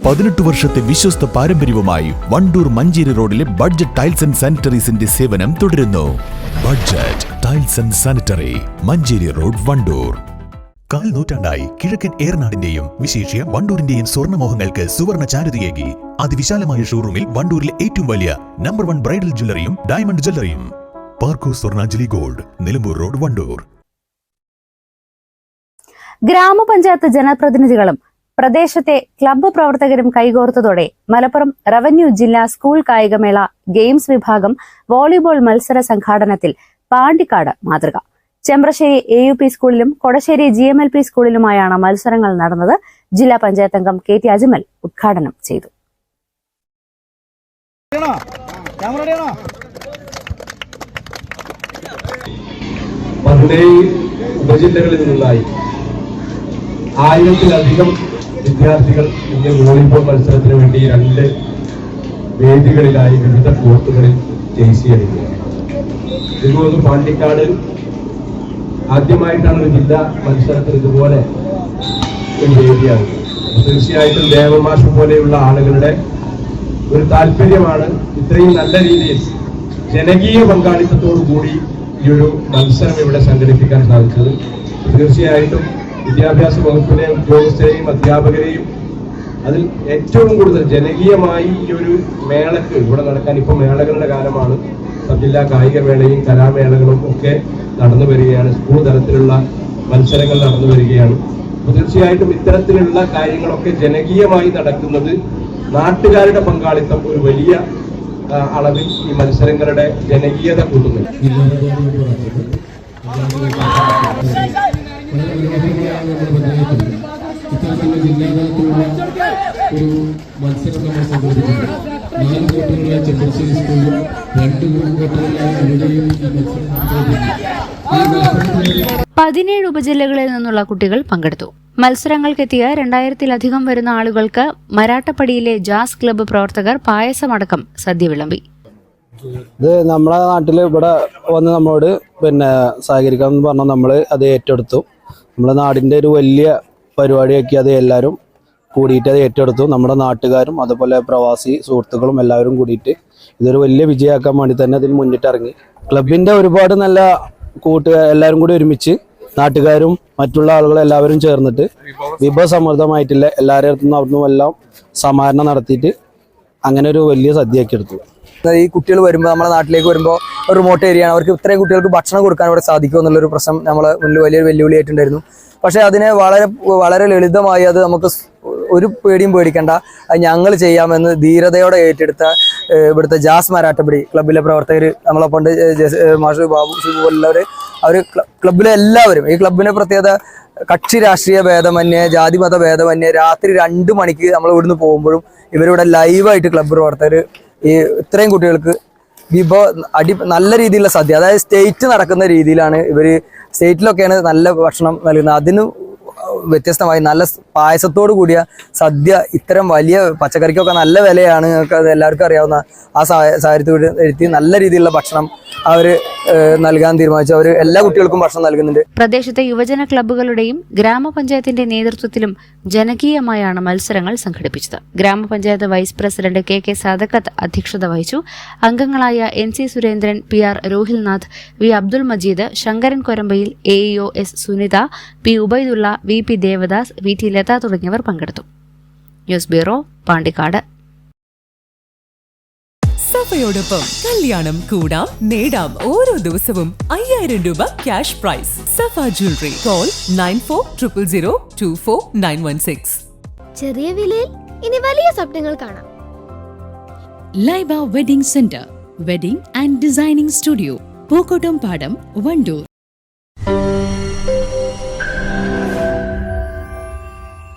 18 വർഷത്തെ വിശ്വസ്ത പാരമ്പര്യവുമായി വണ്ടൂർ മഞ്ചേരി റോഡിലെ ബഡ്ജറ്റ് ടൈൽസ് ആൻഡ് സാനിറ്ററീസിന്റെ സേവനം തുടരുന്നു. Budget tiles and sanitary, Manjeri road, Wandoor. കാൽ നൂറ്റാണ്ടായി കിഴക്കൻ ഏറനാടിന്റെയും വിശേഷ്യ വണ്ടൂരിന്റെയും സ്വർണ്ണമോഹങ്ങൾക്ക് സുവർണ ചാരുതയേകി അതിവിശാലമായ ഷോറൂമിൽ വണ്ടൂരിലെ ഏറ്റവും വലിയ നമ്പർ 1 ബ്രൈഡൽ ജ്വല്ലറിയും ഡയമണ്ട് ജ്വല്ലറിയും. പാർക്കോ സ്വർണ്ണാഞ്ജലി ഗോൾഡ്, നിലമ്പൂർ റോഡ്, വണ്ടൂർ. ഗ്രാമപഞ്ചായത്ത് ജനപ്രതിനിധികളും പ്രദേശത്തെ ക്ലബ്ബ് പ്രവർത്തകരും കൈകോർത്തതോടെ മലപ്പുറം റവന്യൂ ജില്ലാ സ്കൂൾ കായികമേള ഗെയിംസ് വിഭാഗം വോളിബോൾ മത്സര സംഘാടനത്തിൽ പാണ്ടിക്കാട് മാതൃക. ചെമ്പ്രശ്ശേരി AUP സ്കൂളിലും കൊടശ്ശേരി GMLP സ്കൂളിലുമായാണ് മത്സരങ്ങൾ നടന്നത്. ജില്ലാ പഞ്ചായത്ത് അംഗം KT അജ്മൽ ഉദ്ഘാടനം ചെയ്തു. ഉപജില്ലകളിൽ നിന്നായി 1000-ലധികം വിദ്യാർത്ഥികൾ ഇന്ന് വോളിബോൾ മത്സരത്തിന് വേണ്ടി 2 വേദികളിലായി വിവിധ കോർട്ടുകളിൽ ജയിച്ചിരിക്കുകയാണ്. ഇതുപോലെ പാണ്ടിക്കാട് ആദ്യമായിട്ടാണ് ഒരു ജില്ലാ മത്സരത്തിൽ ഇതുപോലെ ഒരു വേദിയാണ്. തീർച്ചയായിട്ടും ദേവമാഷ് പോലെയുള്ള ആളുകളുടെ ഒരു താല്പര്യമാണ് ഇത്രയും നല്ല രീതിയിൽ ജനകീയ പങ്കാളിത്തത്തോടു കൂടി ഈ ഒരു മത്സരം ഇവിടെ സംഘടിപ്പിക്കാൻ സാധിച്ചത്. തീർച്ചയായിട്ടും വിദ്യാഭ്യാസ വകുപ്പിലെ ഉദ്യോഗസ്ഥരെയും അധ്യാപകരെയും അതിൽ ഏറ്റവും കൂടുതൽ ജനകീയമായി ഈ ഒരു മേളക്ക് ഇവിടെ നടക്കാൻ, ഇപ്പോൾ മേളകളുടെ കാലമാണ്, സബ് ജില്ലാ കായികമേളയും കലാമേളകളും ഒക്കെ നടന്നു വരികയാണ്. സ്കൂൾ തലത്തിലുള്ള മത്സരങ്ങൾ നടന്നു വരികയാണ്. അപ്പോൾ തീർച്ചയായിട്ടും ഇത്തരത്തിലുള്ള കാര്യങ്ങളൊക്കെ ജനകീയമായി നടക്കുന്നത് നാട്ടുകാരുടെ പങ്കാളിത്തം ഒരു വലിയ അളവിൽ ഈ മത്സരങ്ങളുടെ ജനകീയത കൂട്ടുന്നു. ഇത്തരത്തിലുള്ള ജില്ലാതലത്തിലുള്ള ഒരു മത്സരം നമ്മൾ സംഘടിപ്പിക്കുന്നു. 4 കോട്ടുകളിലെ ചെമ്പശ്ശേരി സ്കൂളിലും 2 കോട്ടുകളിലെ ഇവിടെയും ഈ മത്സരം സംഘടിപ്പിക്കുന്നു. 17 ഉപജില്ലകളിൽ നിന്നുള്ള കുട്ടികൾ പങ്കെടുത്തു. മത്സരങ്ങൾക്കെത്തിയ 2000-ലധികം വരുന്ന ആളുകൾക്ക് മരാട്ടപ്പടിയിലെ ജാസ് ക്ലബ്ബ് പ്രവർത്തകർ പായസമടക്കം സദ്യ വിളമ്പി. ഇത് നമ്മളെ നാട്ടിൽ ഇവിടെ വന്ന് നമ്മളോട് സഹകരിക്കാമെന്ന് പറഞ്ഞാൽ നമ്മൾ അത് ഏറ്റെടുത്തു. നമ്മുടെ നാടിൻ്റെ ഒരു വലിയ പരിപാടിയാക്കി അത് എല്ലാവരും കൂടിയിട്ട് അത് ഏറ്റെടുത്തു. നമ്മുടെ നാട്ടുകാരും അതുപോലെ പ്രവാസി സുഹൃത്തുക്കളും എല്ലാവരും കൂടിയിട്ട് ഇതൊരു വലിയ വിജയമാക്കാൻ വേണ്ടി തന്നെ ഇതിന് മുന്നിട്ടിറങ്ങി. ക്ലബിൻ്റെ ഒരുപാട് നല്ല എല്ലാവരും കൂടി ഒരുമിച്ച് നാട്ടുകാരും മറ്റുള്ള ആളുകളും എല്ലാവരും ചേർന്നിട്ട് വിഭവസമൃദ്ധമായിട്ടില്ല എല്ലാവരുടെ അടുത്തുനിന്നും അവിടുന്ന് എല്ലാം സമാഹരണം നടത്തിയിട്ട് അങ്ങനെ ഒരു വലിയ സദ്യയാക്കി എടുത്തു. ഈ കുട്ടികൾ വരുമ്പോൾ നമ്മുടെ നാട്ടിലേക്ക് വരുമ്പോൾ ഒരു റിമോട്ട് ഏരിയയാണ്, അവർക്ക് ഇത്രയും കുട്ടികൾക്ക് ഭക്ഷണം കൊടുക്കാൻ ഇവിടെ സാധിക്കുമോ എന്നുള്ളൊരു പ്രശ്നം നമ്മളെ മുന്നിൽ വലിയൊരു വെല്ലുവിളിയായിട്ടുണ്ടായിരുന്നു. പക്ഷേ അതിനെ വളരെ ലളിതമായി അത് നമുക്ക് ഒരു പേടിയും പേടിക്കേണ്ട, അത് ഞങ്ങൾ ചെയ്യാമെന്ന് ധീരതയോടെ ഏറ്റെടുത്ത ഇവിടുത്തെ ജാസ് മരാട്ടപ്പടി ക്ലബിലെ പ്രവർത്തകർ, നമ്മളൊപ്പം മാഷ് ബാബു പോലുള്ളവർ, അവർ ക്ലബിലെ എല്ലാവരും. ഈ ക്ലബിനെ പ്രത്യേകത കക്ഷി രാഷ്ട്രീയ ഭേദമന്യേ ജാതി മത ഭേദമന്യേ രാത്രി 2 മണിക്ക് നമ്മൾ ഇവിടുന്ന് പോകുമ്പോഴും ഇവരിവിടെ ലൈവായിട്ട് ക്ലബ് പ്രവർത്തകർ ഈ ഇത്രയും കുട്ടികൾക്ക് നല്ല രീതിയിലുള്ള സദ്യ, അതായത് സ്റ്റേറ്റ് നടക്കുന്ന രീതിയിലാണ് ഇവർ, സ്റ്റേറ്റിലൊക്കെയാണ് നല്ല ഭക്ഷണം നൽകുന്നത്, അതിന് വ്യത്യസ്തമായി നല്ല പായസത്തോട് കൂടിയ സദ്യ. ഇത്തരം വലിയ പച്ചക്കറിക്കൊക്കെ നല്ല വിലയാണ്, അത് എല്ലാവർക്കും അറിയാവുന്ന ആ സാഹചര്യത്തിൽ എഴുത്തി നല്ല രീതിയിലുള്ള ഭക്ഷണം അവർ നൽകാൻ തീരുമാനിച്ചു. അവർ എല്ലാ കുട്ടികൾക്കും ഭക്ഷണം നൽകുന്നുണ്ട്. പ്രദേശത്തെ യുവജന ക്ലബ്ബുകളുടെയും ഗ്രാമപഞ്ചായത്തിന്റെ നേതൃത്വത്തിലും ജനകീയമായാണ് മത്സരങ്ങൾ സംഘടിപ്പിച്ചത്. ഗ്രാമപഞ്ചായത്ത് വൈസ് പ്രസിഡന്റ് KK സാദഖത്ത് അധ്യക്ഷത വഹിച്ചു. അംഗങ്ങളായ NC Surendran, PR Rohilnath, V Abdul Majeed, Sankaran Korambayil, AEO S Sunitha, P Ubaidullah, VP Devdas, VT Latha തുടങ്ങിയവർ പങ്കെടുത്തു. News bureau, Pandikkad. സഫയോടൊപ്പം കല്യാണം കൂടാം, നേടാം ഓരോ ദിവസവും 5000 രൂപ ക്യാഷ് പ്രൈസ്. സഫ ജ്വല്ലറി. കോൾ 9400024916. ചെറിയ വിലയിൽ ഇനി വലിയ സ്വപ്നങ്ങൾ കാണാം. Laiba wedding centre, wedding and designing studio, Pookottam പാടം, വണ്ടൂർ.